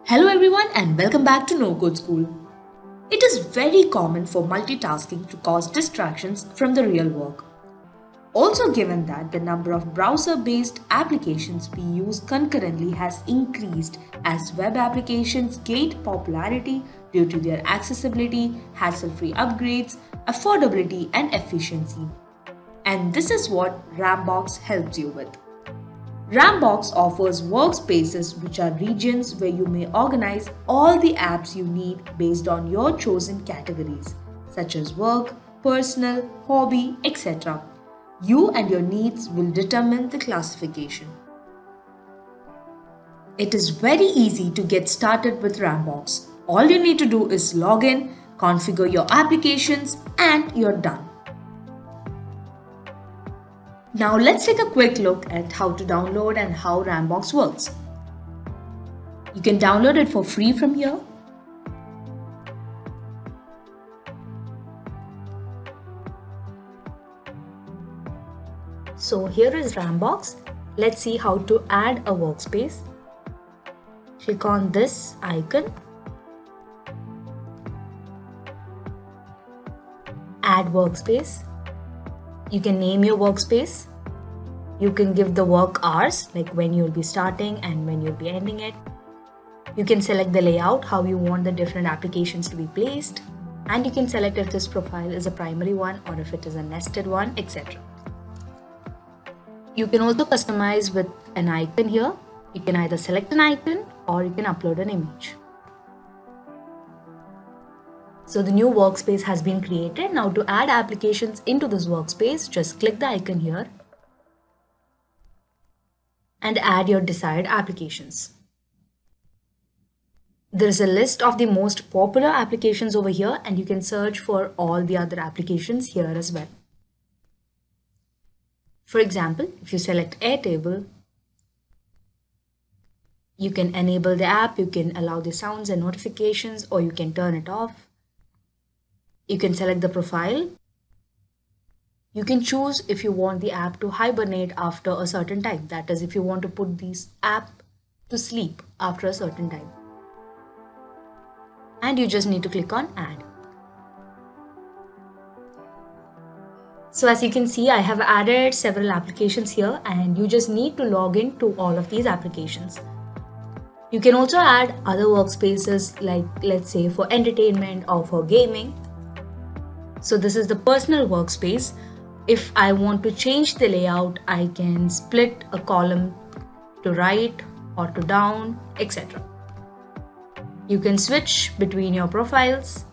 Hello everyone and welcome back to No Code School. It is very common for multitasking to cause distractions from the real work. Also given that the number of browser-based applications we use concurrently has increased as web applications gained popularity due to their accessibility, hassle-free upgrades, affordability and efficiency. And this is what Rambox helps you with. Rambox offers workspaces, which are regions where you may organize all the apps you need based on your chosen categories, such as work, personal, hobby, etc. You and your needs will determine the classification. It is very easy to get started with Rambox. All you need to do is log in, configure your applications, and you're done. Now let's take a quick look at how to download and how Rambox works. You can download it for free from here. So here is Rambox. Let's see how to add a workspace. Click on this icon. Add workspace. You can name your workspace. You can give the work hours, like when you'll be starting and when you'll be ending it. You can select the layout, how you want the different applications to be placed. And you can select if this profile is a primary one or if it is a nested one, etc. You can also customize with an icon here. You can either select an icon or you can upload an image. So the new workspace has been created. Now to add applications into this workspace, just click the icon here and add your desired applications. There is a list of the most popular applications over here and you can search for all the other applications here as well. For example, if you select Airtable, you can enable the app, you can allow the sounds and notifications, or you can turn it off. You can select the profile. You can choose if you want the app to hibernate after a certain time. That is, if you want to put this app to sleep after a certain time. And you just need to click on Add. So as you can see, I have added several applications here and you just need to log in to all of these applications. You can also add other workspaces like, let's say, for entertainment or for gaming. So this is the personal workspace. If I want to change the layout, I can split a column to right or to down, etc. You can switch between your profiles.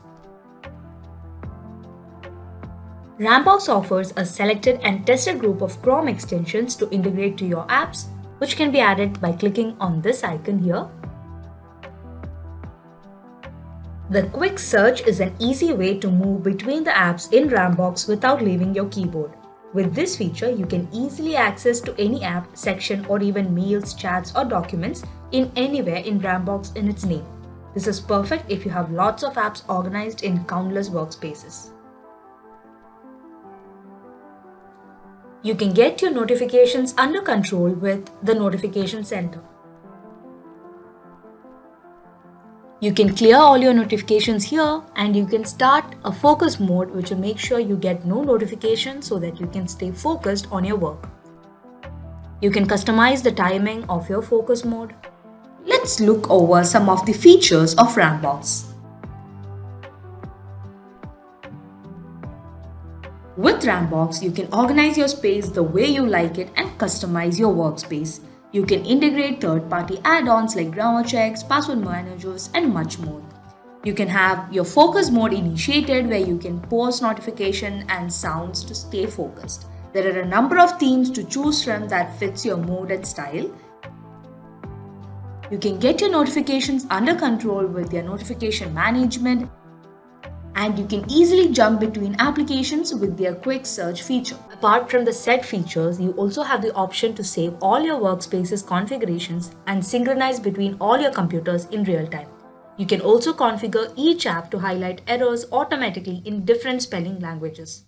Rambox offers a selected and tested group of Chrome extensions to integrate to your apps, which can be added by clicking on this icon here. The quick search is an easy way to move between the apps in Rambox without leaving your keyboard. With this feature, you can easily access to any app, section, or even mails, chats, or documents in anywhere in Rambox in its name. This is perfect if you have lots of apps organized in countless workspaces. You can get your notifications under control with the Notification Center. You can clear all your notifications here and you can start a focus mode, which will make sure you get no notifications so that you can stay focused on your work. You can customize the timing of your focus mode. Let's look over some of the features of Rambox. With Rambox, you can organize your space the way you like it and customize your workspace. You can integrate third-party add-ons like grammar checks, password managers, and much more. You can have your focus mode initiated where you can post notification and sounds to stay focused. There are a number of themes to choose from that fits your mood and style. You can get your notifications under control with their notification management. And you can easily jump between applications with their quick search feature. Apart from the set features, you also have the option to save all your workspaces configurations and synchronize between all your computers in real time. You can also configure each app to highlight errors automatically in different spelling languages.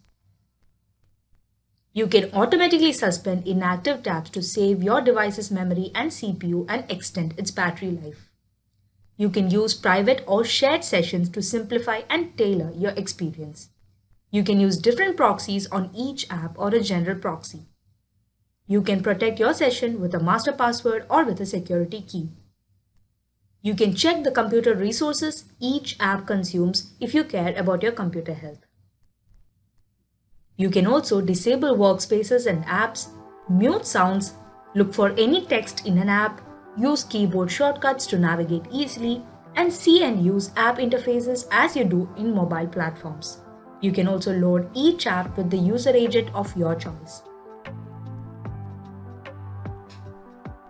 You can automatically suspend inactive tabs to save your device's memory and CPU and extend its battery life. You can use private or shared sessions to simplify and tailor your experience. You can use different proxies on each app or a general proxy. You can protect your session with a master password or with a security key. You can check the computer resources each app consumes if you care about your computer health. You can also disable workspaces and apps, mute sounds, look for any text in an app, use keyboard shortcuts to navigate easily, and see and use app interfaces as you do in mobile platforms. You can also load each app with the user agent of your choice.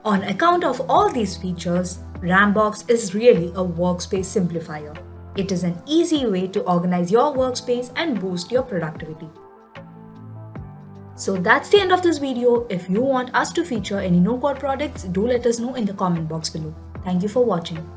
On account of all these features, Rambox is really a workspace simplifier. It is an easy way to organize your workspace and boost your productivity. So that's the end of this video. If you want us to feature any no-code products, do let us know in the comment box below. Thank you for watching.